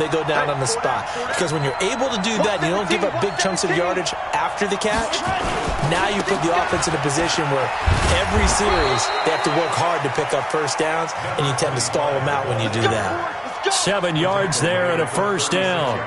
they go down on the spot. Because when you're able to do that, you don't give up big chunks of yardage after the catch, now you put the offense in a position where every series they have to work hard to pick up first downs, and you tend to stall them out when you do that. 7 yards there and a first down.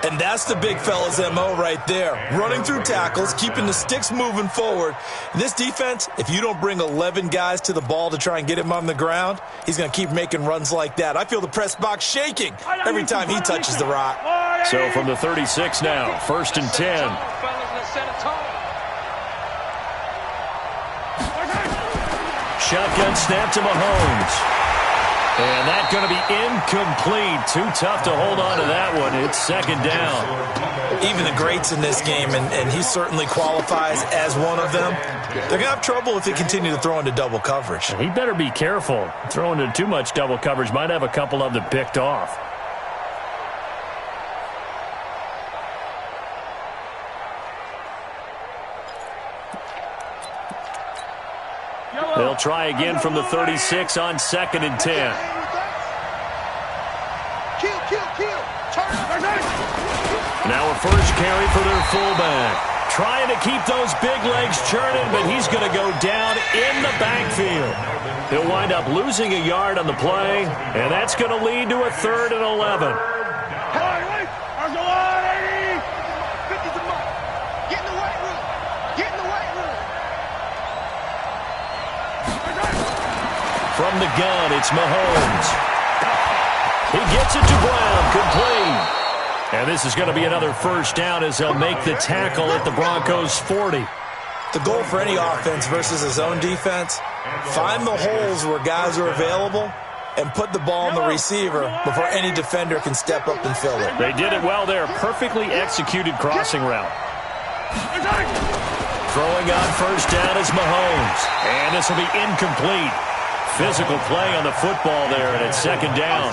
And that's the big fella's MO right there. Running through tackles, keeping the sticks moving forward. This defense, if you don't bring 11 guys to the ball to try and get him on the ground, he's going to keep making runs like that. I feel the press box shaking every time he touches the rock. So from the 36 now, 1st and 10. Shotgun snap to Mahomes. And that's going to be incomplete. Too tough to hold on to that one. It's 2nd down. Even the greats in this game, and he certainly qualifies as one of them, they're going to have trouble if they continue to throw into double coverage. He better be careful. Throwing into too much double coverage might have a couple of them picked off. They'll try again from the 36 on 2nd and 10. Now a first carry for their fullback. Trying to keep those big legs churning, but he's going to go down in the backfield. He'll wind up losing a yard on the play, and that's going to lead to a 3rd and 11. From the gun, it's Mahomes. He gets it to Brown, complete. And this is going to be another first down as they'll make the tackle at the Broncos' 40. The goal for any offense versus his own defense, find the holes where guys are available and put the ball on the receiver before any defender can step up and fill it. They did it well there. Perfectly executed crossing route. Throwing on first down is Mahomes. And this will be incomplete. Physical play on the football there, and it's 2nd down.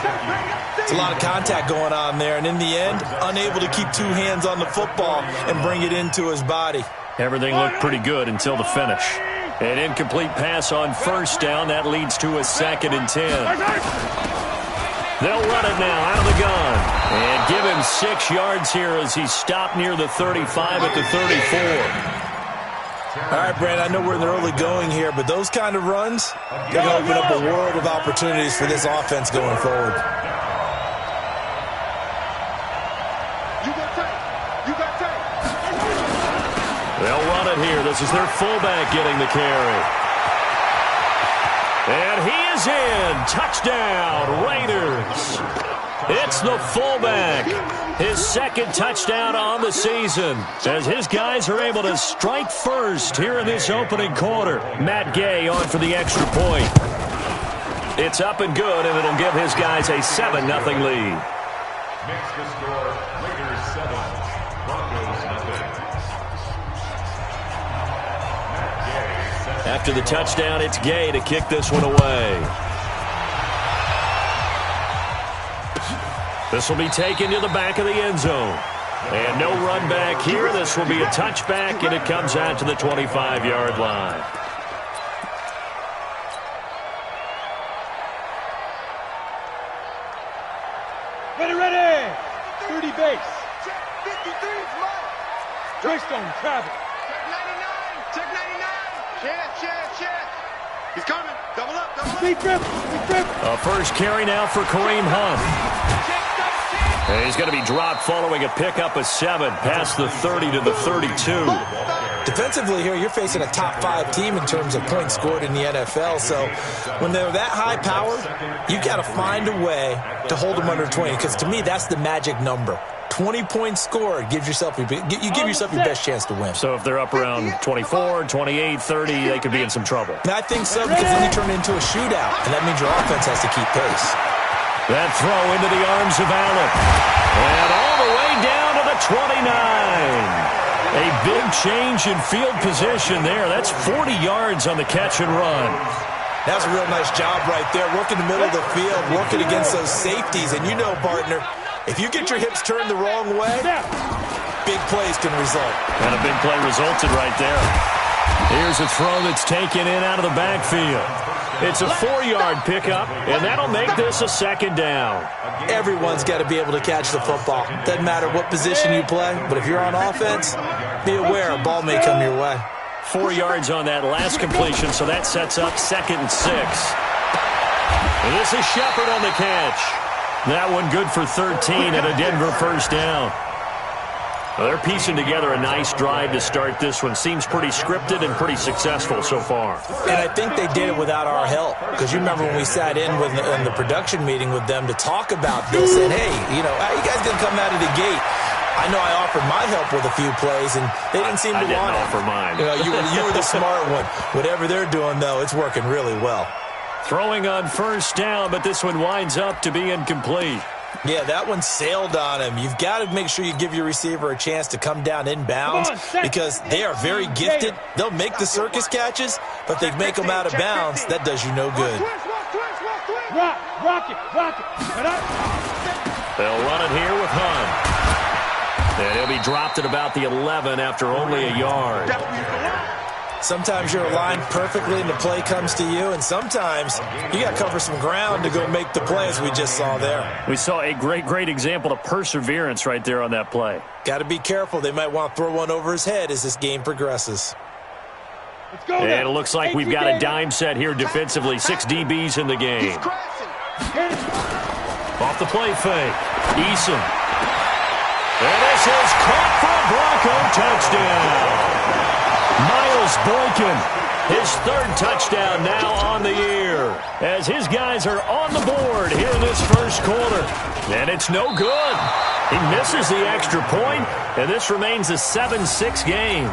It's a lot of contact going on there, and in the end, unable to keep 2 hands on the football and bring it into his body. Everything looked pretty good until the finish. An incomplete pass on first down. That leads to a 2nd and 10. They'll run it now out of the gun. And give him 6 yards here as he stopped near the 35 at the 34. All right, Brand, I know we're in the early going here, but those kind of runs, they're going to open up a world of opportunities for this offense going forward. They'll run it here. This is their fullback getting the carry. And he is in. Touchdown, Raiders. It's the fullback. His 2nd touchdown on the season as his guys are able to strike first here in this opening quarter. Matt Gay on for the extra point. It's up and good, and it'll give his guys a 7-0 lead. Makes the score Raiders 7, Broncos 0. After the touchdown, it's Gay to kick this one away. This will be taken to the back of the end zone. And no run back here. This will be a touchback, and it comes out to the 25-yard line. Ready. 30 base. 53 is mine. Greystone travel. Check 99. Check. He's coming. Double up. Speed grip. A first carry now for Kareem Hunt. And he's going to be dropped following a pickup of 7 past the 30 to the 32. Defensively here, you're facing a top 5 team in terms of points scored in the NFL. So when they're that high powered, you got to find a way to hold them under 20. Because to me, that's the magic number. 20 points scored, you give yourself your best chance to win. So if they're up around 24, 28, 30, they could be in some trouble. And I think so, because then you turn it into a shootout, and that means your offense has to keep pace. That throw into the arms of Allen. And all the way down to the 29. A big change in field position there. That's 40 yards on the catch and run. That's a real nice job right there. Working the middle of the field, working against those safeties. And you know, partner, if you get your hips turned the wrong way, big plays can result. And a big play resulted right there. Here's a throw that's taken in out of the backfield. It's a 4-yard pickup, and that'll make this a second down. Everyone's got to be able to catch the football. Doesn't matter what position you play, but if you're on offense, be aware a ball may come your way. 4 yards on that last completion, so that sets up 2nd and 6. And this is Shepard on the catch. That one good for 13 and a Denver first down. Well, they're piecing together a nice drive to start this one. Seems pretty scripted and pretty successful so far. And I think they did it without our help. Because you remember when we sat in the production meeting with them to talk about this. And, hey, you know, how you guys going to come out of the gate? I know I offered my help with a few plays, and they didn't seem to want it. I didn't offer mine. You know, you were the smart one. Whatever they're doing, though, it's working really well. Throwing on first down, but this one winds up to be incomplete. Yeah, that one sailed on him. You've got to make sure you give your receiver a chance to come down inbounds because they are very gifted. They'll make the circus catches, but they make them out of bounds. That does you no good. Rock it. They'll run it here with Hunt. And he'll be dropped at about the 11 after only a yard. Sometimes you're aligned perfectly and the play comes to you, and sometimes you got to cover some ground to go make the play, as we just saw there. We saw a great example of perseverance right there on that play. Got to be careful. They might want to throw one over his head as this game progresses. Let's go. And it looks like we've got a dime set here defensively. 6 DBs in the game. Off the play fake. Eason. And this is caught for a Bronco touchdown. Miles Boykin, his 3rd touchdown now on the year, as his guys are on the board here in this first quarter. And it's no good. He misses the extra point, and this remains a 7-6 game.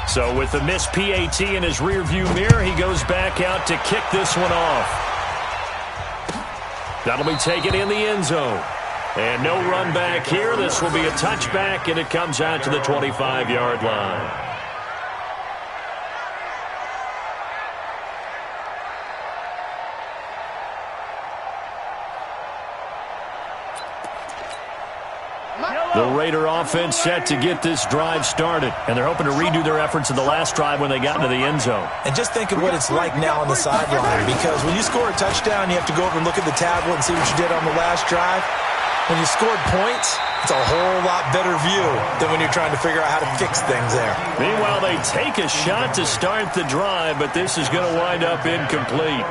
So with the missed PAT in his rearview mirror, he goes back out to kick this one off. That'll be taken in the end zone. And no run back here. This will be a touchback, and it comes out to the 25-yard line. The Raider offense set to get this drive started, and they're hoping to redo their efforts in the last drive when they got into the end zone. And just think of what it's like now on the sideline, because when you score a touchdown, you have to go over and look at the tablet and see what you did on the last drive. When you scored points, it's a whole lot better view than when you're trying to figure out how to fix things there. Meanwhile, they take a shot to start the drive, but this is going to wind up incomplete.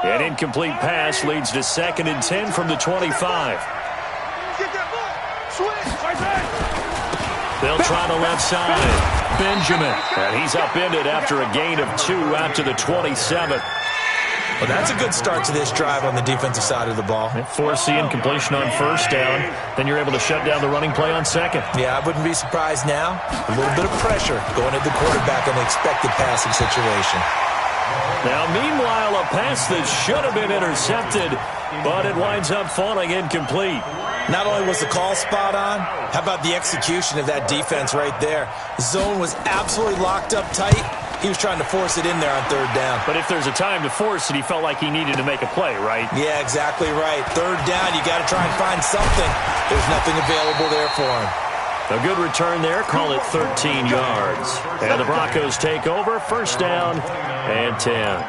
An incomplete pass leads to 2nd and 10 from the 25. They'll try the left side. Benjamin. And he's upended after a gain of 2 out to the 27. Well, that's a good start to this drive on the defensive side of the ball. Force the incompletion on first down. Then you're able to shut down the running play on 2nd. Yeah, I wouldn't be surprised now. A little bit of pressure going at the quarterback in the expected passing situation. Now, meanwhile, a pass that should have been intercepted, but it winds up falling incomplete. Not only was the call spot on, how about the execution of that defense right there? The zone was absolutely locked up tight. He was trying to force it in there on 3rd down. But if there's a time to force it, he felt like he needed to make a play, right? Yeah, exactly right. 3rd down, you got to try and find something. There's nothing available there for him. A good return there. Call it 13 yards. And the Broncos take over. First down and 10.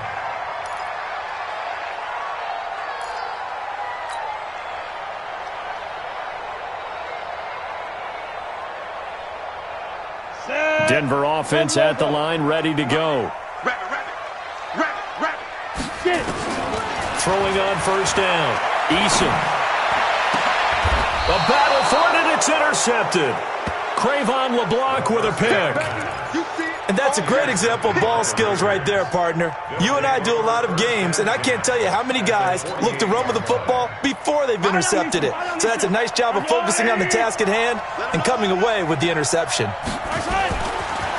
Denver offense at the line, ready to go. Throwing on first down. Eason. A battle for it, and it's intercepted. Cravon LeBlanc with a pick. And that's a great example of ball skills right there, partner. You and I do a lot of games, and I can't tell you how many guys look to run with the football before they've intercepted it. So that's a nice job of focusing on the task at hand and coming away with the interception.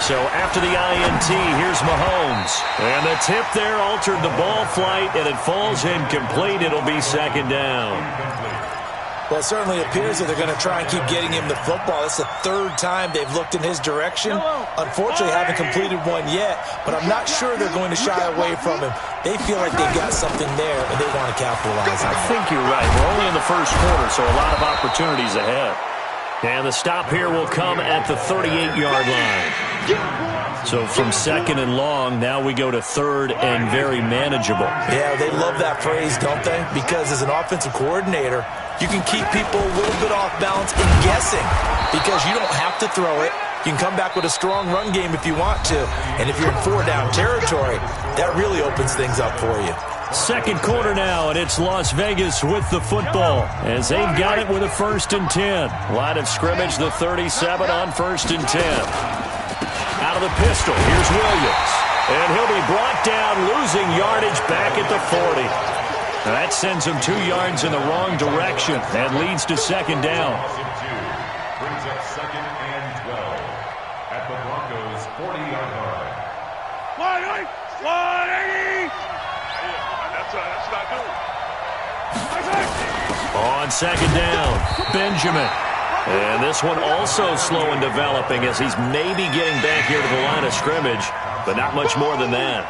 So after the INT, here's Mahomes. And the tip there altered the ball flight, and it falls incomplete. It'll be 2nd down. Well, it certainly appears that they're going to try and keep getting him the football. It's the 3rd time they've looked in his direction. Unfortunately, haven't completed one yet, but I'm not sure they're going to shy away from him. They feel like they've got something there, and they want to capitalize on it. I think you're right. We're only in the first quarter, so a lot of opportunities ahead. And the stop here will come at the 38-yard line. So from second and long, now we go to third and very manageable. Yeah, they love that phrase, don't they? Because as an offensive coordinator, you can keep people a little bit off balance and guessing because you don't have to throw it. You can come back with a strong run game if you want to. And if you're in four-down territory, that really opens things up for you. Second quarter now, and it's Las Vegas with the football as they've got it with a 1st and 10. Line of scrimmage, the 37 on 1st and 10. Out of the pistol, here's Williams. And he'll be brought down, losing yardage back at the 40. That sends him 2 yards in the wrong direction and leads to second down. Brings up 2nd and 12 at the Broncos' 40-yard line. Slide! That's not doing. On second down, Benjamin. And this one also slow in developing as he's maybe getting back here to the line of scrimmage, but not much more than that.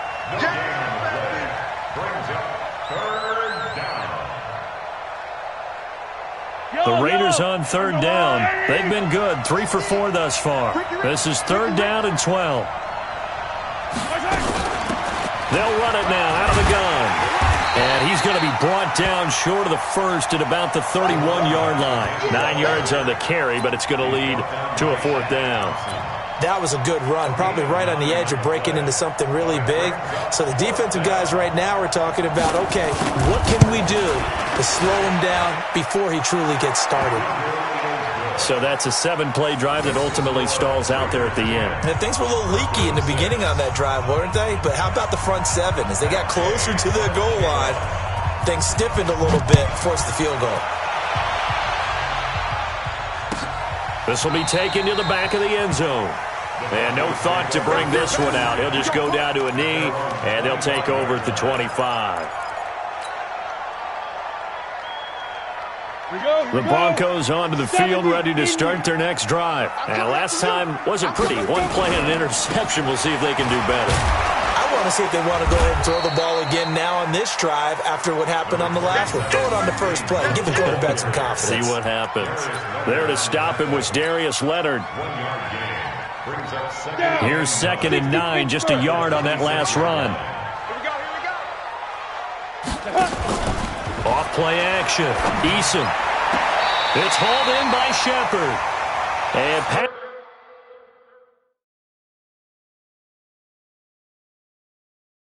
The Raiders on 3rd down. They've been good, 3 for 4 thus far. This is 3rd down and 12. They'll run it now out of the gun. And he's going to be brought down short of the first at about the 31-yard line. 9 yards on the carry, but it's going to lead to a 4th down. That was a good run, probably right on the edge of breaking into something really big. So the defensive guys right now are talking about, okay, what can we do to slow him down before he truly gets started? So that's a 7-play drive that ultimately stalls out there at the end. And things were a little leaky in the beginning on that drive, weren't they? But how about the front 7? As they got closer to the goal line, things stiffened a little bit, forced the field goal. This will be taken to the back of the end zone. And no thought to bring this one out. He'll just go down to a knee, and they'll take over at the 25. The Broncos onto the field, ready to start their next drive. And last time wasn't pretty. 1 play and an interception. We'll see if they can do better. I want to see if they want to go ahead and throw the ball again now on this drive after what happened on the last one. Throw it on the first play. Give the quarterback some confidence. See what happens. There to stop him was Darius Leonard. Here's 2nd and 9, just a yard on that last run. Off play action. Eason. It's hauled in by Shepard. And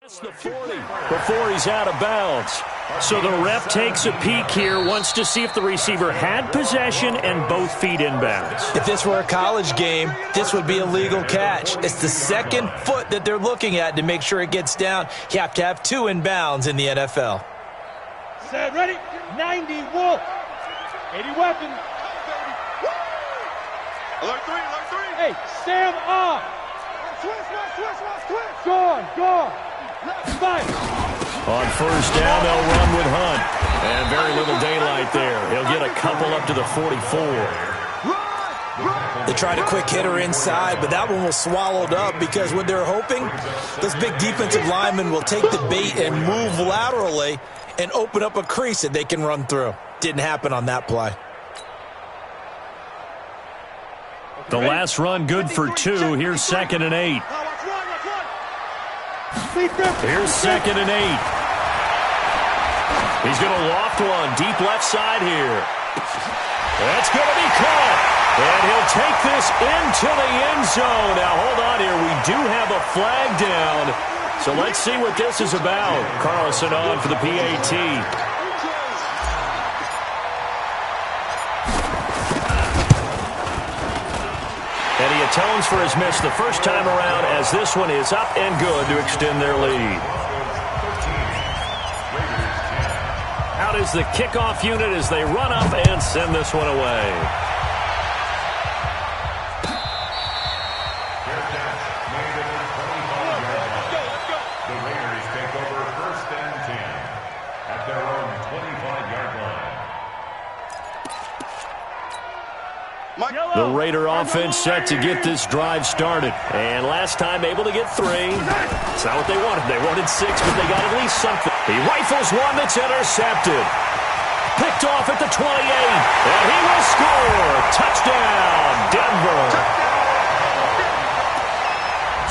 that's the 40 before he's out of bounds. So the ref takes a peek here, wants to see if the receiver had possession and both feet inbounds. If this were a college game, this would be a legal catch. It's the 2nd foot that they're looking at to make sure it gets down. You have to have 2 inbounds in the NFL. Set, ready, 90 Wolf, 80 weapons. Alert 3. Hey, Sam off. Switch. Gone. Fight. On 1st down, they'll run with Hunt. And very little daylight there. He'll get a couple up to the 44. They tried a quick hitter inside, but that one was swallowed up because what they're hoping, those big defensive linemen will take the bait and move laterally and open up a crease that they can run through. Didn't happen on that play. The last run good for 2. Here's 2nd and 8. Here's 2nd and 8. He's going to loft one deep left side here. That's going to be caught. And he'll take this into the end zone. Now, hold on here. We do have a flag down. So let's see what this is about. Carlson on for the PAT. And he atones for his miss the first time around as this one is up and good to extend their lead. Out is the kickoff unit as they run up and send this one away. The Raiders take over 1st and 10 at their own 25-yard line. The Raider offense set to get this drive started. And last time able to get 3. It's not what they wanted. They wanted 6, but they got at least something. He rifles one that's intercepted. Picked off at the 28. And he will score. Touchdown, Denver.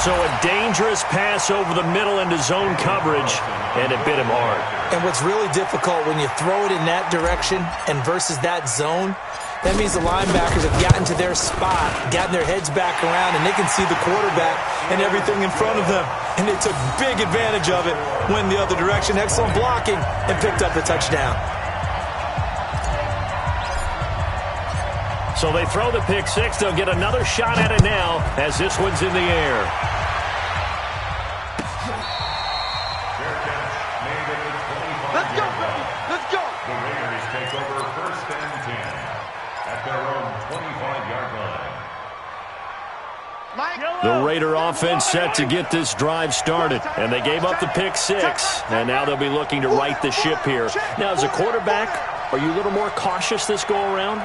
So a dangerous pass over the middle into zone coverage, and it bit him hard. And what's really difficult when you throw it in that direction and versus that zone, that means the linebackers have gotten to their spot, gotten their heads back around, and they can see the quarterback and everything in front of them. And they took big advantage of it, went the other direction, excellent blocking, and picked up the touchdown. So they throw the pick six. They'll get another shot at it now as this one's in the air. Let's go, baby. Let's go. The Raiders take over 1st and 10 at their own 25-yard line. The Raider offense set to get this drive started, and they gave up the pick six, and now they'll be looking to right the ship here. Now, as a quarterback, are you a little more cautious this go-around?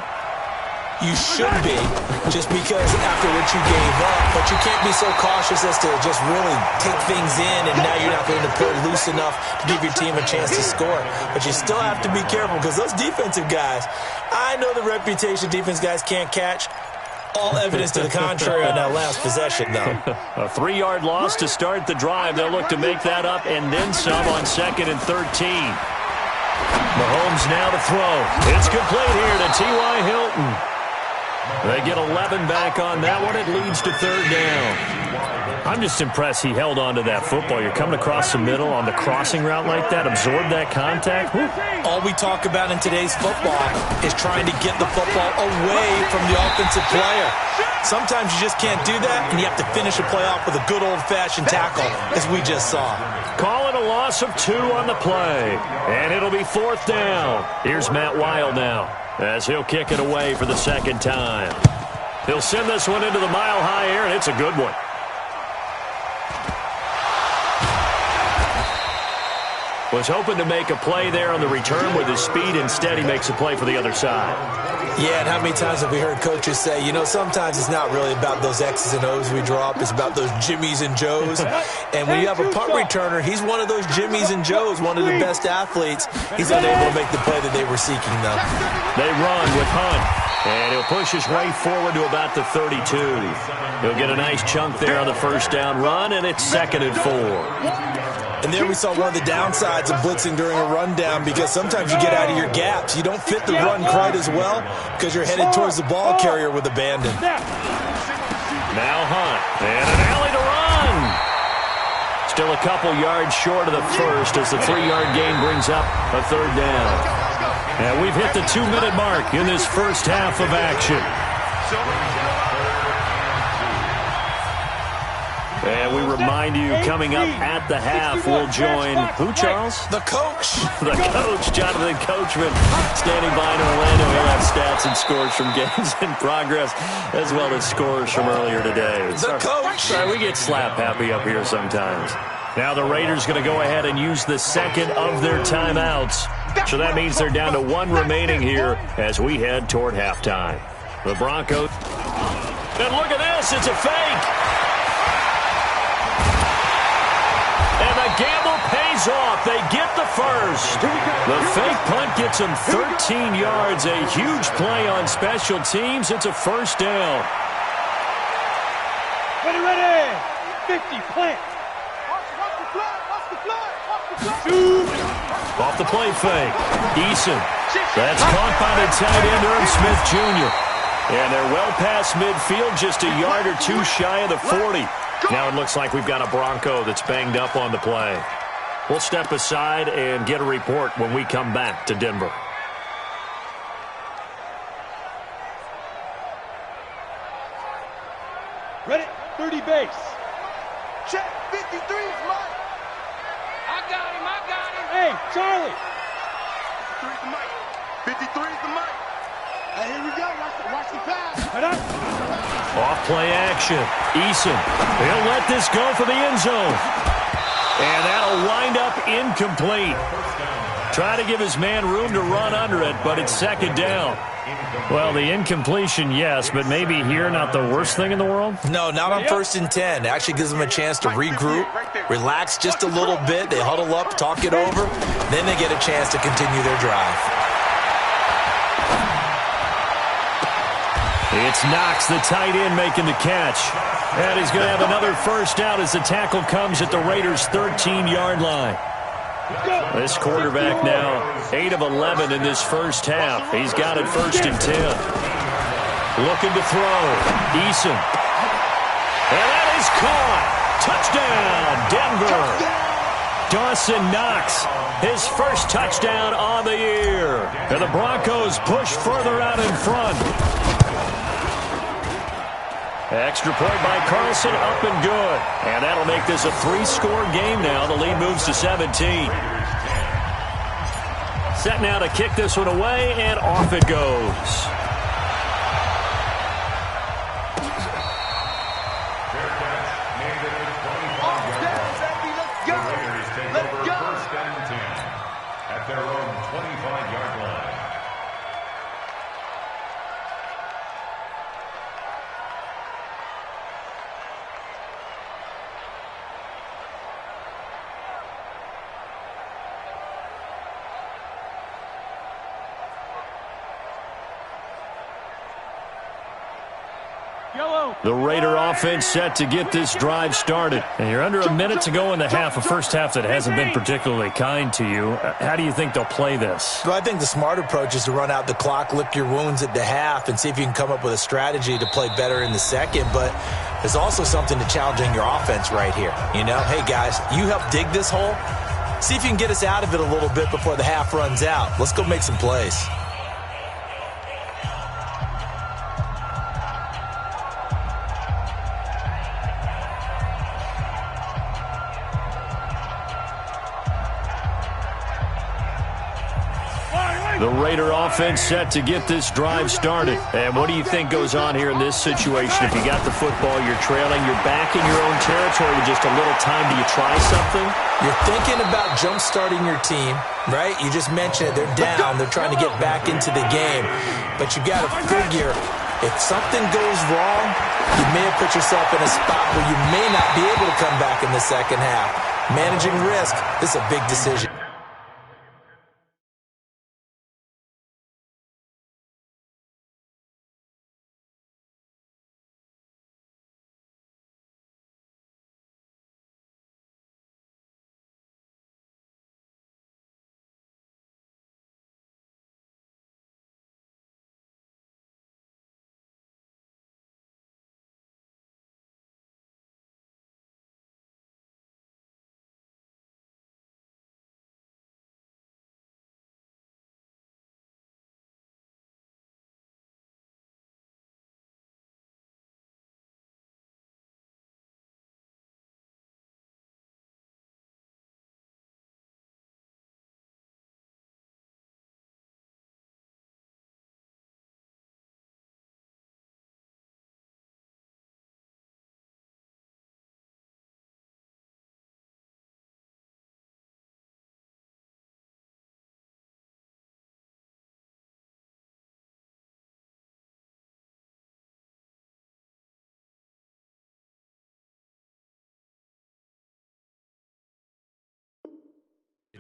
You should be, just because after what you gave up, but you can't be so cautious as to just really take things in, and now you're not going to play loose enough to give your team a chance to score. But you still have to be careful, because those defensive guys, I know the reputation defense guys can't catch. All evidence to the contrary on that last possession, though. A 3-yard loss to start the drive. They'll look to make that up and then some on 2nd and 13. Mahomes now to throw. It's complete here to T.Y. Hilton. They get 11 back on that one. It leads to 3rd down. I'm just impressed he held on to that football. You're coming across the middle on the crossing route like that, absorb that contact. Whew. All we talk about in today's football is trying to get the football away from the offensive player. Sometimes you just can't do that, and you have to finish a play off with a good old-fashioned tackle, as we just saw. Call it a loss of 2 on the play, and it'll be 4th down. Here's Matt Wild now, as he'll kick it away for the 2nd time. He'll send this one into the mile-high air, and it's a good one. Was hoping to make a play there on the return with his speed. Instead, he makes a play for the other side. Yeah, and how many times have we heard coaches say, you know, sometimes it's not really about those X's and O's we drop. It's about those Jimmies and Joes. And when you have a punt returner, he's one of those Jimmies and Joes, one of the best athletes. He's unable to make the play that they were seeking, though. They run with Hunt. And he'll push his way forward to about the 32. He'll get a nice chunk there on the 1st down run, and it's 2nd and 4. And there we saw one of the downsides of blitzing during a rundown, because sometimes you get out of your gaps. You don't fit the run quite as well because you're headed towards the ball carrier with abandon. Now Hunt, and an alley to run. Still a couple yards short of the first as the 3-yard gain brings up a 3rd down. And we've hit the 2-minute mark in this first half of action. And we remind you, coming up at the half, we'll join who, Charles? The coach. The coach, Jonathan Coachman, standing by in Orlando. He'll have stats and scores from games in progress, as well as scores from earlier today. The coach. Sorry, we get slap happy up here sometimes. Now the Raiders going to go ahead and use the 2nd of their timeouts. So that means they're down to 1 remaining here as we head toward halftime. The Broncos. And look at this, it's a fake. And the gamble pays off. They get the first. The fake punt gets them 13 yards. A huge play on special teams. It's a 1st down. Ready. 50, plant. Off the play fake. Eason. That's caught by the tight end, Irv Smith Jr. And they're well past midfield, just a yard or 2 shy of the 40. Now it looks like we've got a Bronco that's banged up on the play. We'll step aside and get a report when we come back to Denver. Ready, 30 base. Check, 53 is mine. I got him. Hey, Charlie. 53 is the mic. 53 is the mic. Hey, here we go. Watch the pass. Head up. Off play action. Eason. He'll let this go for the end zone. And that'll wind up incomplete. Try to give his man room to run under it, but it's 2nd down. Well, the incompletion, yes, but maybe here not the worst thing in the world? No, not on 1st and 10. It actually gives them a chance to regroup, relax just a little bit. They huddle up, talk it over. Then they get a chance to continue their drive. It's Knox, the tight end, making the catch. And he's going to have another first down as the tackle comes at the Raiders' 13-yard line. This quarterback now 8 of 11 in this first half. He's got it 1st and 10. Looking to throw. Eason. And that is caught. Touchdown, Denver. Dawson Knox, his first touchdown on the year. And the Broncos push further out in front. Extra point by Carlson, up and good. And that'll make this a 3-score game now. The lead moves to 17. Set now to kick this one away, and off it goes. At their own 25-yard line. The Raider offense set to get this drive started. And you're under a minute to go in the half, a first half that hasn't been particularly kind to you. How do you think they'll play this? Well, I think the smart approach is to run out the clock, lick your wounds at the half, and see if you can come up with a strategy to play better in the second. But there's also something to challenging your offense right here. You know, hey, guys, you help dig this hole. See if you can get us out of it a little bit before the half runs out. Let's go make some plays. The Raider offense set to get this drive started. And what do you think goes on here in this situation? If you got the football, you're trailing, you're back in your own territory with just a little time. Do you try something? You're thinking about jump-starting your team, right? You just mentioned it. They're down. They're trying to get back into the game. But you got to figure, if something goes wrong, you may have put yourself in a spot where you may not be able to come back in the second half. Managing risk, this is a big decision.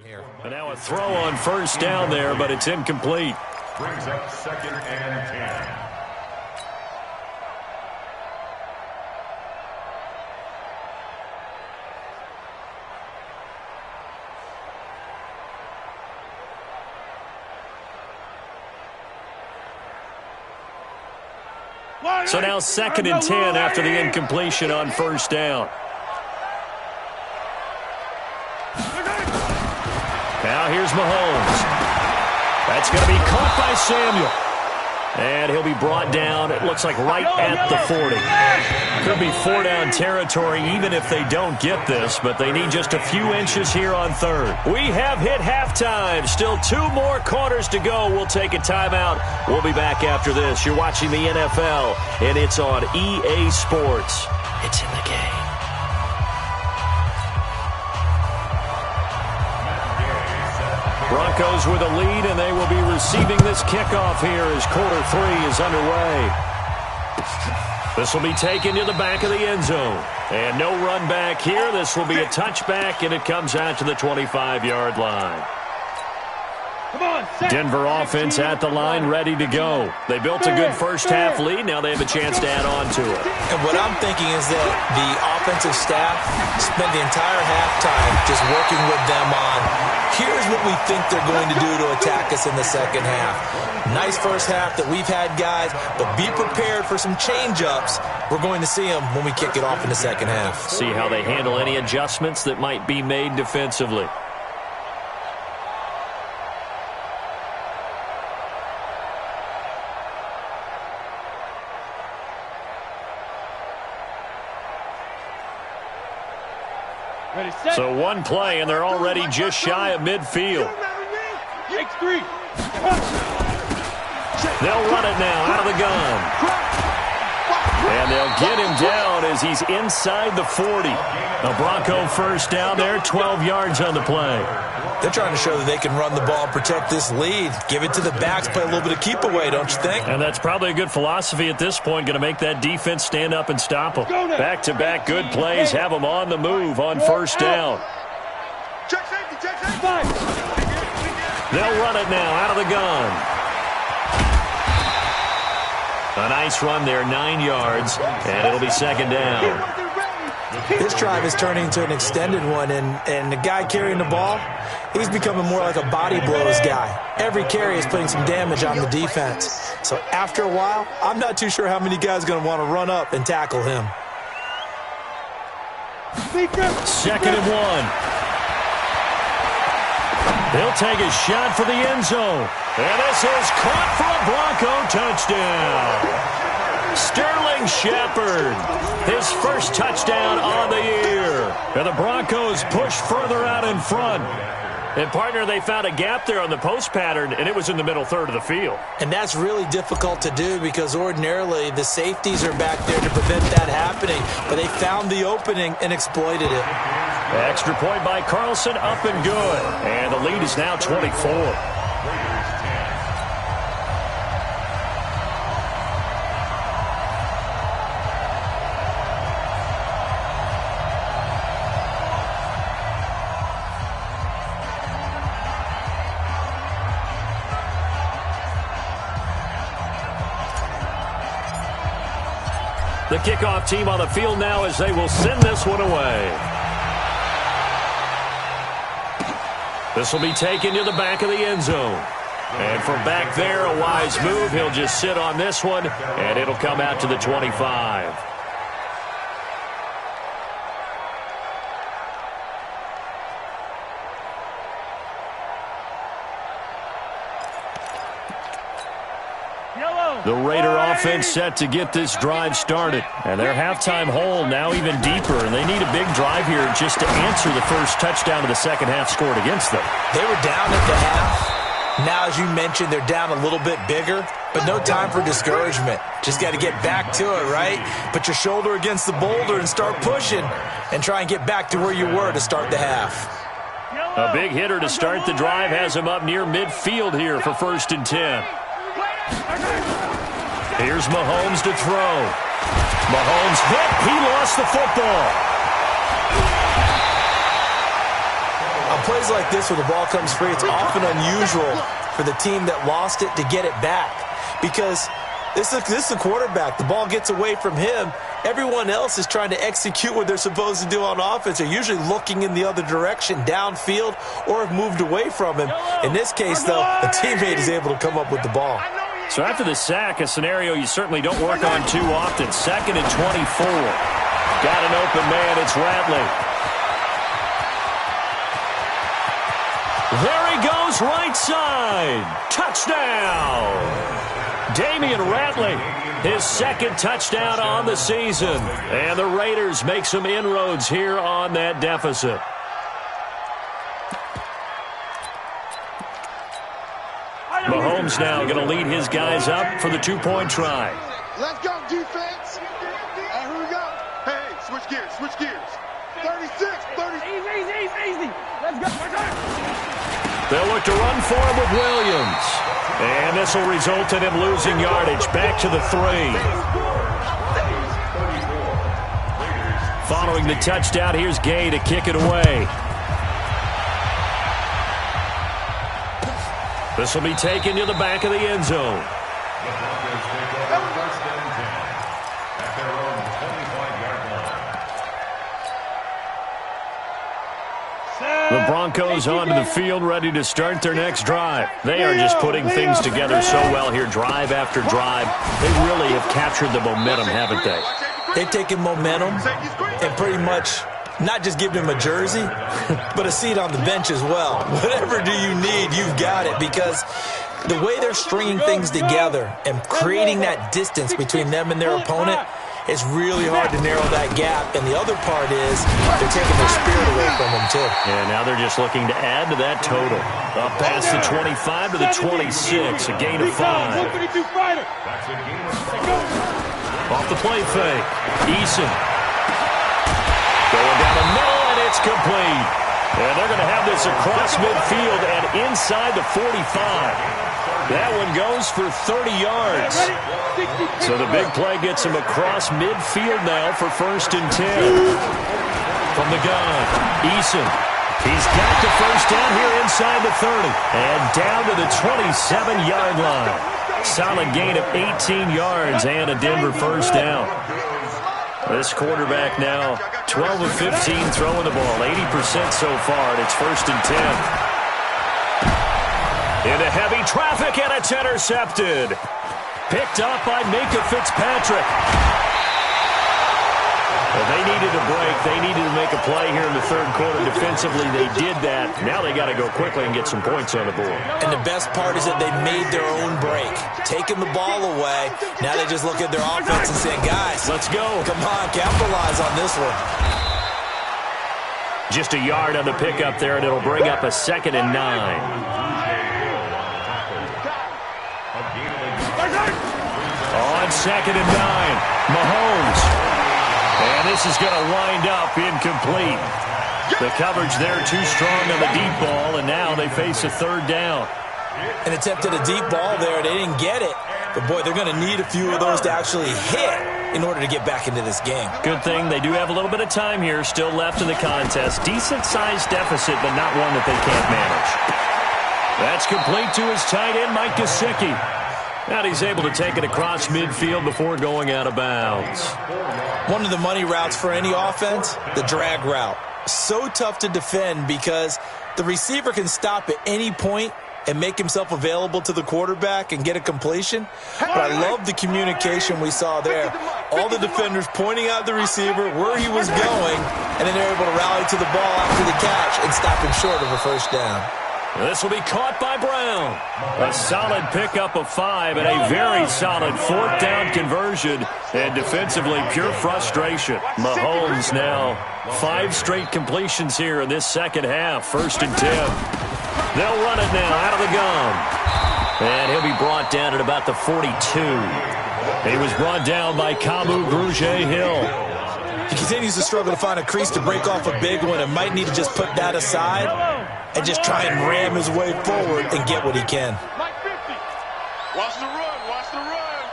Here. And now a throw on first down there, but it's incomplete. Brings up 2nd and 10. So now 2nd and 10 after the incompletion on first down. Now here's Mahomes. That's going to be caught by Samuel. And he'll be brought down, it looks like right at the 40. Could be 4-down territory even if they don't get this, but they need just a few inches here on 3rd. We have hit halftime. Still 2 more quarters to go. We'll take a timeout. We'll be back after this. You're watching the NFL, and it's on EA Sports. It's in the game. Broncos with a lead, and they will be receiving this kickoff here as quarter 3 is underway. This will be taken to the back of the end zone. And no run back here. This will be a touchback, and it comes out to the 25-yard line. Come on, set. Denver offense at the line, ready to go. They built a good first-half lead. Now they have a chance to add on to it. And what I'm thinking is that the offensive staff spent the entire halftime just working with them on, here's what we think they're going to do to attack us in the second half. Nice first half that we've had, guys, but be prepared for some change-ups. We're going to see them when we kick it off in the second half. See how they handle any adjustments that might be made defensively. Ready, set. So one play, and they're already just shy of midfield. Take 3. They'll run it now out of the gun. And they'll get him down as he's inside the 40. A Bronco first down there, 12 yards on the play. They're trying to show that they can run the ball and protect this lead. Give it to the backs, play a little bit of keep away, don't you think? And that's probably a good philosophy at this point, going to make that defense stand up and stop them. Back-to-back good plays, have them on the move on first down. Check safety, check safety. They'll run it now out of the gun. A nice run there, 9 yards, and it'll be second down. This drive is turning into an extended one, and the guy carrying the ball, he's becoming more like a body blows guy. Every carry is putting some damage on the defense. So after a while, I'm not too sure how many guys are going to want to run up and tackle him. Second and 1. They'll take a shot for the end zone. And this is caught for a Bronco touchdown. Sterling Shepard, his first touchdown on the year. And the Broncos push further out in front. And, partner, they found a gap there on the post pattern, and it was in the middle third of the field. And that's really difficult to do because ordinarily the safeties are back there to prevent that happening. But they found the opening and exploited it. Extra point by Carlson, up and good. And the lead is now 24. The kickoff team on the field now as they will send this one away. This will be taken to the back of the end zone. And from back there, a wise move. He'll just sit on this one, and it'll come out to the 25. The Raider offense set to get this drive started. And their halftime hole now even deeper. And they need a big drive here just to answer the first touchdown of the second half scored against them. They were down at the half. Now, as you mentioned, they're down a little bit bigger. But no time for discouragement. Just got to get back to it, right? Put your shoulder against the boulder and start pushing. And try and get back to where you were to start the half. A big hitter to start the drive has him up near midfield here for 1st and 10. Here's Mahomes to throw. Mahomes hit. He lost the football. On plays like this where the ball comes free, it's often unusual for the team that lost it to get it back. Because this is the quarterback. The ball gets away from him. Everyone else is trying to execute what they're supposed to do on offense. They're usually looking in the other direction, downfield, or have moved away from him. In this case, though, a teammate is able to come up with the ball. So after the sack, a scenario you certainly don't work on too often. 2nd and 24. Got an open man. It's Ratley. There he goes, right side. Touchdown. Damian Ratley, his 2nd touchdown on the season. And the Raiders make some inroads here on that deficit. Mahomes now going to lead his guys up for the 2-point try. Let's go, defense. Hey, here we go. Hey, switch gears, switch gears. 36, 30. Easy. Let's go. They'll look to run for him with Williams. And this will result in him losing yardage. Back to the 3. Following the touchdown, here's Gay to kick it away. This will be taken to the back of the end zone. The Broncos take over first and 10 at their own 25-yard line. The Broncos onto the field, ready to start their next drive. They are just putting things together so well here, drive after drive. They really have captured the momentum, haven't they? They've taken momentum and pretty much not just given him a jersey, but a seat on the bench as well. Whatever do you need, you've got it, because the way they're stringing things together and creating that distance between them and their opponent, it's really hard to narrow that gap. And the other part is they're taking their spirit away from them, too. And now they're just looking to add to that total. Up past the 25 to the 26, a gain of 5. Off the play fake, Eason. Going down the middle, and it's complete. And they're going to have this across midfield and inside the 45. That one goes for 30 yards. So the big play gets him across midfield now for first and 10. From the gun, Eason. He's got the first down here inside the 30. And down to the 27-yard line. Solid gain of 18 yards and a Denver first down. This quarterback now 12 of 15 throwing the ball, 80% so far, and it's first and 10. Into heavy traffic, and it's intercepted. Picked up by Minkah Fitzpatrick. Well, they needed a break. They needed to make a play here in the third quarter. Defensively, they did that. Now they got to go quickly and get some points on the board. And the best part is that they made their own break. Taking the ball away, now they just look at their offense and say, guys, let's go. Come on, capitalize on this one. Just a yard on the pickup there, and it'll bring up a 2nd and 9. On 2nd and 9, Mahomes. And this is going to wind up incomplete. The coverage there too strong on the deep ball, and now they face a third down. An attempt at a deep ball there. They didn't get it. But, boy, they're going to need a few of those to actually hit in order to get back into this game. Good thing they do have a little bit of time here still left in the contest. Decent-sized deficit, but not one that they can't manage. That's complete to his tight end, Mike Gesicki. Now he's able to take it across midfield before going out of bounds. One of the money routes for any offense, the drag route. So tough to defend because the receiver can stop at any point and make himself available to the quarterback and get a completion. But I love the communication we saw there. All the defenders pointing out the receiver, where he was going, and then they're able to rally to the ball after the catch and stop him short of a first down. This will be caught by Brown. A solid pickup of 5 and a very solid 4th down conversion. And defensively, pure frustration. Mahomes now 5 straight completions here in this second half. First and 10. They'll run it now out of the gun. And he'll be brought down at about the 42. He was brought down by Kamu Grugier-Hill. He continues to struggle to find a crease to break off a big one and might need to just put that aside and just try and ram his way forward and get what he can. Watch the run, watch the run.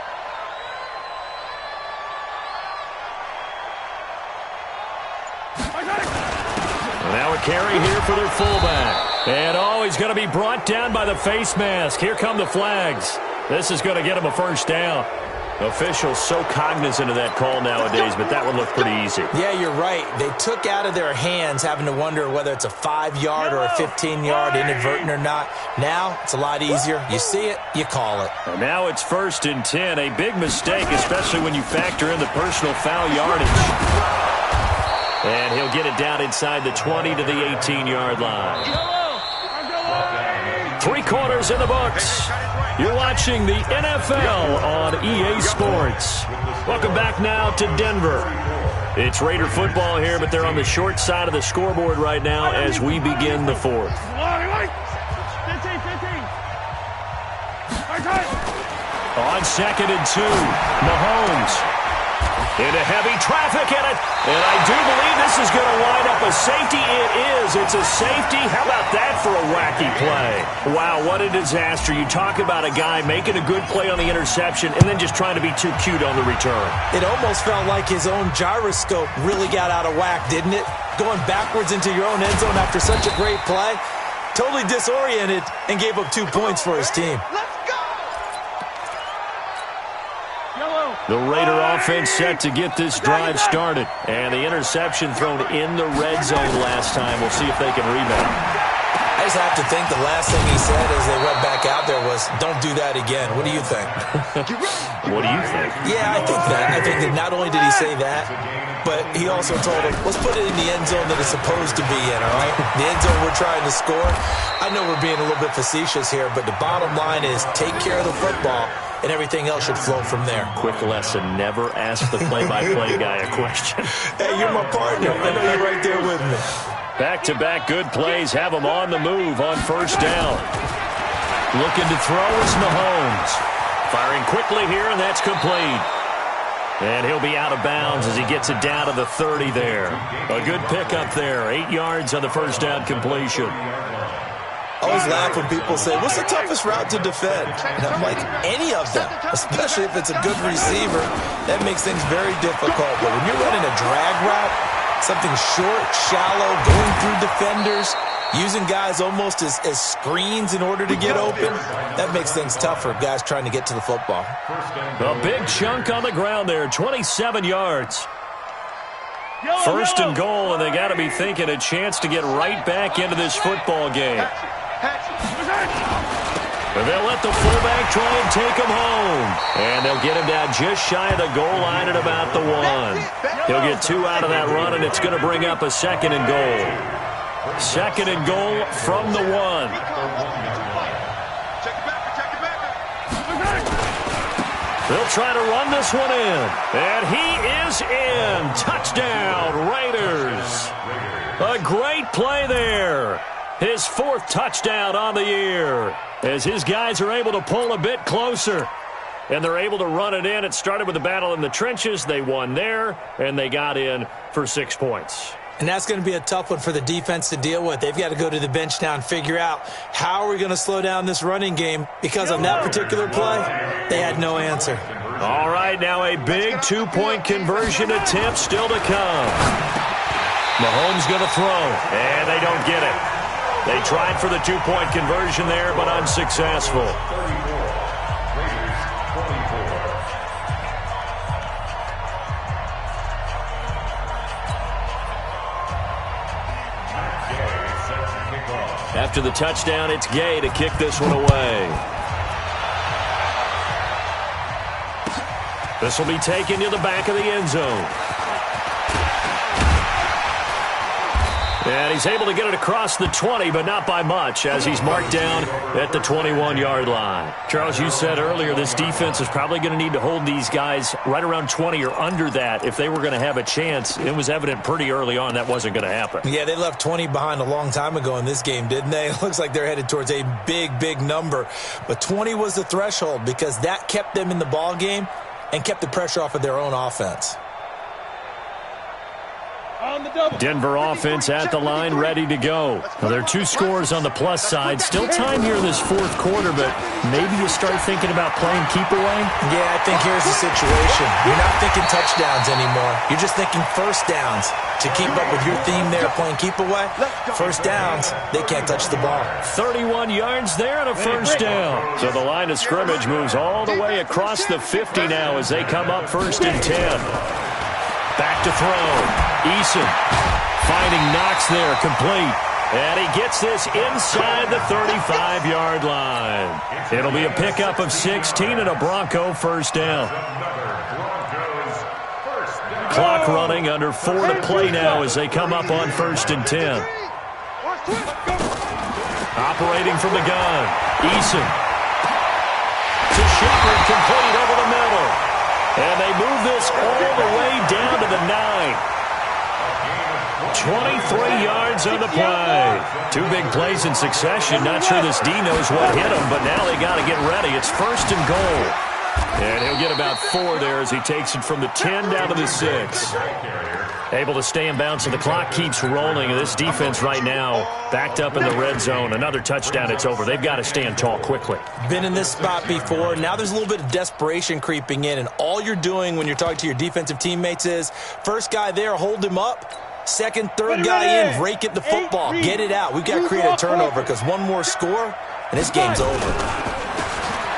Now a carry here for their fullback. And he's going to be brought down by the face mask. Here come the flags. This is going to get him a first down. Officials so cognizant of that call nowadays, but that would look pretty easy. Yeah, you're right. They took out of their hands having to wonder whether it's a 5-yard or a 15-yard, inadvertent or not. Now it's a lot easier. You see it, you call it. And now it's first and 10. A big mistake, especially when you factor in the personal foul yardage. And he'll get it down inside the 20 to the 18-yard line. 3 quarters in the books. You're watching the NFL on EA Sports. Welcome back now to Denver. It's Raider football here, but they're on the short side of the scoreboard right now as we begin the fourth. 15. On 2nd and 2, Mahomes into heavy traffic in it. And I do believe this is going to wind up a safety. It is. It's a safety. How about that for a wacky play? Wow, what a disaster. You talk about a guy making a good play on the interception and then just trying to be too cute on the return. It almost felt like his own gyroscope really got out of whack, didn't it? Going backwards into your own end zone after such a great play. totally disoriented and gave up 2 points for his team. The Raider offense set to get this drive started. And the interception thrown in the red zone last time. We'll see if they can rebound. I just have to think the last thing he said as they went back out there was, don't do that again. What do you think? What do you think? Yeah, I think that. I think that not only did he say that, but he also told him, let's put it in the end zone that it's supposed to be in, all right? The end zone we're trying to score. I know we're being a little bit facetious here, but the bottom line is take care of the football, and everything else should flow from there. Quick lesson, never ask the play-by-play guy a question. Hey, you're my partner. I know you're right there with me. Back-to-back good plays have him on the move on first down. Looking to throw is Mahomes. Firing quickly here, and that's complete. And he'll be out of bounds as he gets it down to the 30 there. A good pickup there. 8 yards on the first down completion. I always laugh when people say, what's the toughest route to defend? And I'm like, any of them, especially if it's a good receiver. That makes things very difficult. But when you're running a drag route, something short, shallow, going through defenders, using guys almost as screens in order to get open, that makes things tougher, guys trying to get to the football. A big chunk on the ground there, 27 yards. First and goal, and they got to be thinking a chance to get right back into this football game. And they'll let the fullback try and take him home. And they'll get him down just shy of the goal line at about the 1. He'll get 2 out of that run, and it's going to bring up a second and goal. Second and goal from the 1. They'll try to run this one in. And he is in. Touchdown, Raiders. A great play there. His 4th touchdown on the year. As his guys are able to pull a bit closer. And they're able to run it in. It started with a battle in the trenches. They won there. And they got in for 6 points. And that's going to be a tough one for the defense to deal with. They've got to go to the bench now and figure out how are we going to slow down this running game, because on that particular play, they had no answer. All right, now a big 2-point conversion attempt still to come. Mahomes going to throw, and they don't get it. They tried for the 2-point conversion there, but unsuccessful. After the touchdown, it's Gay to kick this one away. This will be taken to the back of the end zone. And he's able to get it across the 20, but not by much, as he's marked down at the 21-yard line. Charles, you said earlier this defense is probably going to need to hold these guys right around 20 or under that if they were going to have a chance. It was evident pretty early on that wasn't going to happen. Yeah, they left 20 behind a long time ago in this game, didn't they? It looks like they're headed towards a big, big number. But 20 was the threshold because that kept them in the ball game and kept the pressure off of their own offense. Denver offense at the line, ready to go. Well, there are 2 scores on the plus side. Still time here in this 4th quarter, but maybe you start thinking about playing keep away? Yeah, I think here's the situation. You're not thinking touchdowns anymore. You're just thinking first downs. To keep up with your theme there, playing keep away, first downs, they can't touch the ball. 31 yards there and a first down. So the line of scrimmage moves all the way across the 50 now as they come up 1st and 10. Back to throw. Eason finding Knox there, complete. And he gets this inside the 35-yard line. It'll be a pickup of 16 and a Bronco first down. Clock running, under 4 to play now as they come up on 1st and 10. Operating from the gun. Eason to Shepard, complete over the middle. And they move this all the way down to the 9. 23 yards on the play. 2 big plays in succession. Not sure this D knows what hit him, but now they got to get ready. It's 1st and goal. And he'll get about 4 there as he takes it from the 10 down to the 6. Able to stay in bounds, and the clock keeps rolling. And this defense right now backed up in the red zone. Another touchdown, it's over. They've got to stand tall quickly. Been in this spot before. Now there's a little bit of desperation creeping in, and all you're doing when you're talking to your defensive teammates is, first guy there, hold him up, Second, third guy in, rake at the football, get it out. We've got to create a turnover because one more score, and this game's over.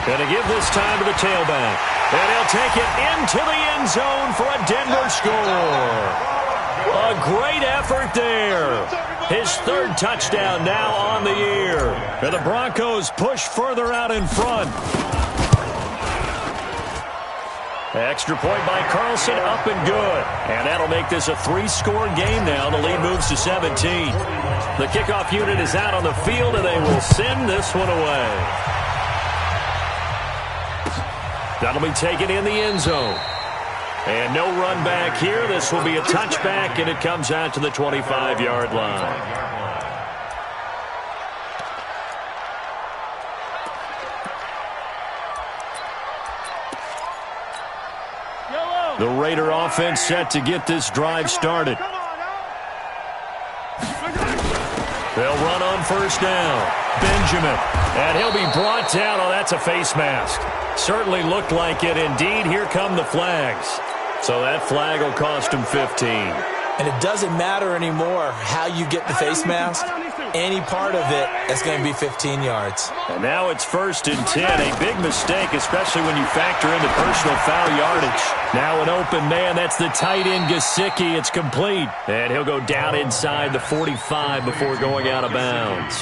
Going to give this time to the tailback. And he'll take it into the end zone for a Denver score. A great effort there. His third touchdown now on the year. And the Broncos push further out in front. Extra point by Carlson, up and good. And that'll make this a 3-score game now. The lead moves to 17. The kickoff unit is out on the field, and they will send this one away. That'll be taken in the end zone. And no run back here. This will be a touchback, and it comes out to the 25-yard line. The Raider offense set to get this drive started. They'll run on first down. Benjamin. And he'll be brought down. Oh, that's a face mask. Certainly looked like it. Indeed, here come the flags. So that flag will cost him 15. And it doesn't matter anymore how you get the face mask. Any part of it, that's going to be 15 yards. And now it's 1st and 10. A big mistake, especially when you factor in the personal foul yardage. Now an open man. That's the tight end, Gesicki. It's complete. And he'll go down inside the 45 before going out of bounds.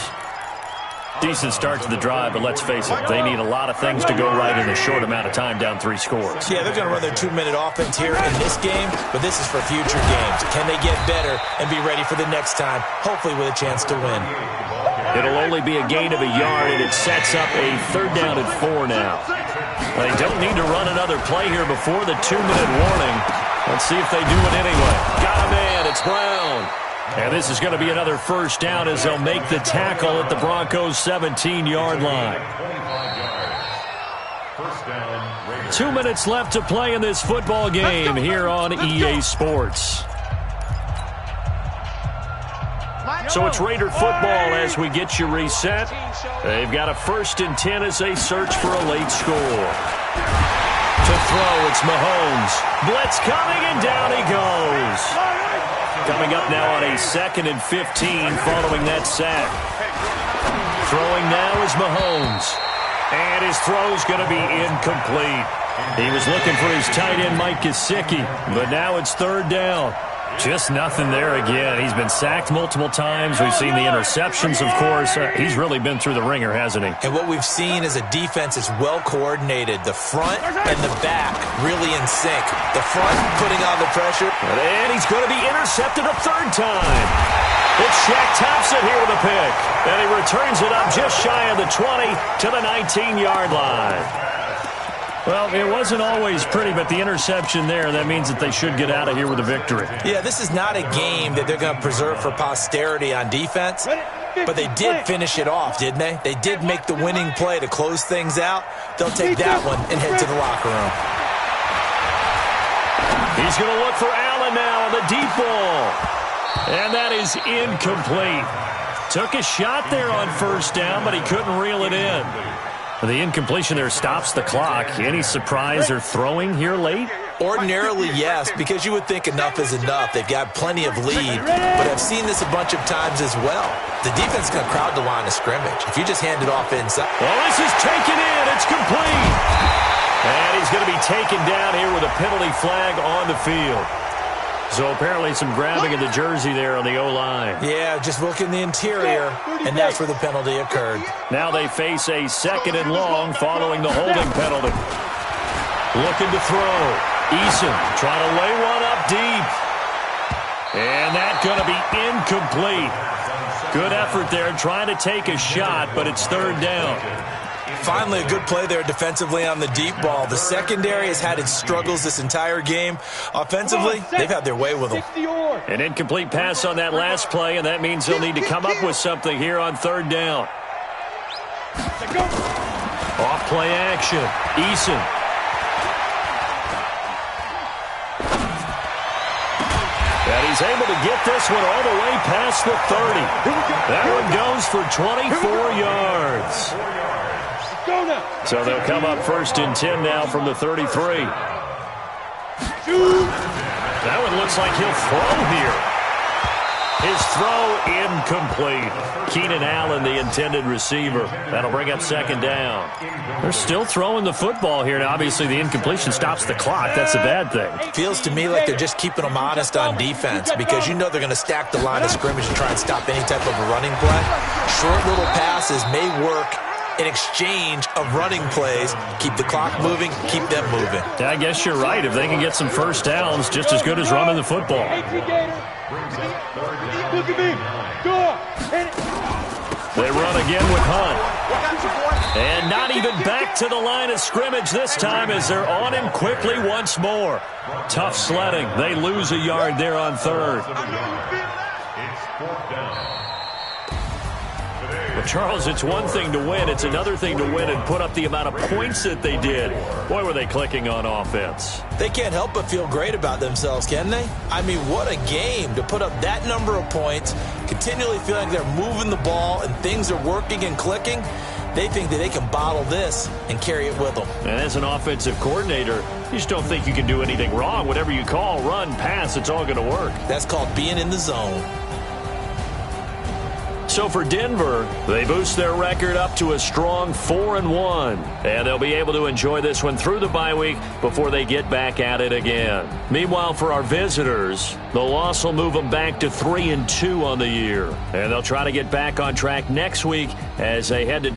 Decent start to the drive, but let's face it, they need a lot of things to go right in a short amount of time, down 3 scores. Yeah, they're going to run their 2-minute offense here in this game, but this is for future games. Can they get better and be ready for the next time, hopefully with a chance to win? It'll only be a gain of a yard, and it sets up a 3rd down and 4 now. They don't need to run another play here before the 2-minute warning. Let's see if they do it anyway. Got a man. It's Brown. And this is going to be another first down as they'll make the tackle at the Broncos' 17-yard line. 2 minutes left to play in this football game here on EA Sports. So it's Raider football as we get you reset. They've got a 1st and 10 as they search for a late score. To throw, it's Mahomes. Blitz coming, and down he goes. Coming up now on a 2nd and 15 following that sack. Throwing now is Mahomes. And his throw's going to be incomplete. He was looking for his tight end, Mike Gesicki, but now it's 3rd down. Just nothing there again. He's been sacked multiple times. We've seen the interceptions, of course. He's really been through the ringer, hasn't he? And what we've seen is a defense is well coordinated. The front and the back really in sync. The front putting on the pressure. And he's going to be intercepted a 3rd time. It's Shaq Thompson here with a pick. And he returns it up just shy of the 20 to the 19-yard line. Well, it wasn't always pretty, but the interception there, that means that they should get out of here with a victory. Yeah, this is not a game that they're going to preserve for posterity on defense, but they did finish it off, didn't they? They did make the winning play to close things out. They'll take that one and head to the locker room. He's going to look for Allen now on the deep ball. And that is incomplete. Took a shot there on first down, but he couldn't reel it in. The incompletion there stops the clock. Any surprise they're throwing here late? Ordinarily, yes, because you would think enough is enough. They've got plenty of lead, but I've seen this a bunch of times as well. The defense is going to crowd the line of scrimmage. If you just hand it off inside. Well, this is taken in. It's complete. And he's going to be taken down here with a penalty flag on the field. So apparently some grabbing of the jersey there on the O-line. Yeah, just look in the interior, and that's where the penalty occurred. Now they face a 2nd and long following the holding penalty. Looking to throw. Eason trying to lay one up deep. And that's going to be incomplete. Good effort there trying to take a shot, but it's 3rd down. Finally, a good play there defensively on the deep ball. The secondary has had its struggles this entire game. Offensively, they've had their way with them. An incomplete pass on that last play, and that means they'll need to come up with something here on 3rd down. Off play action. Eason. And he's able to get this one all the way past the 30. That one goes for 24 yards. So they'll come up 1st and 10 now from the 33. That one looks like he'll throw here. His throw incomplete. Keenan Allen, the intended receiver. That'll bring up second down. They're still throwing the football here. Now, obviously, the incompletion stops the clock. That's a bad thing. Feels to me like they're just keeping them honest on defense because you know they're going to stack the line of scrimmage and try and stop any type of a running play. Short little passes may work in exchange of running plays. Keep the clock moving, keep them moving. Yeah, I guess you're right. If they can get some first downs, just as good as running the football. Look at me. Go. They run again with Hunt. And not even back to the line of scrimmage this time as they're on him quickly once more. Tough sledding. They lose a yard there on third. It's fourth down. Well, Charles, it's one thing to win. It's another thing to win and put up the amount of points that they did. Boy, were they clicking on offense. They can't help but feel great about themselves, can they? I mean, what a game to put up that number of points, continually feeling like they're moving the ball and things are working and clicking. They think that they can bottle this and carry it with them. And as an offensive coordinator, you just don't think you can do anything wrong. Whatever you call, run, pass, it's all going to work. That's called being in the zone. So for Denver, they boost their record up to a strong 4-1. And they'll be able to enjoy this one through the bye week before they get back at it again. Meanwhile, for our visitors, the loss will move them back to 3-2 on the year. And they'll try to get back on track next week as they head to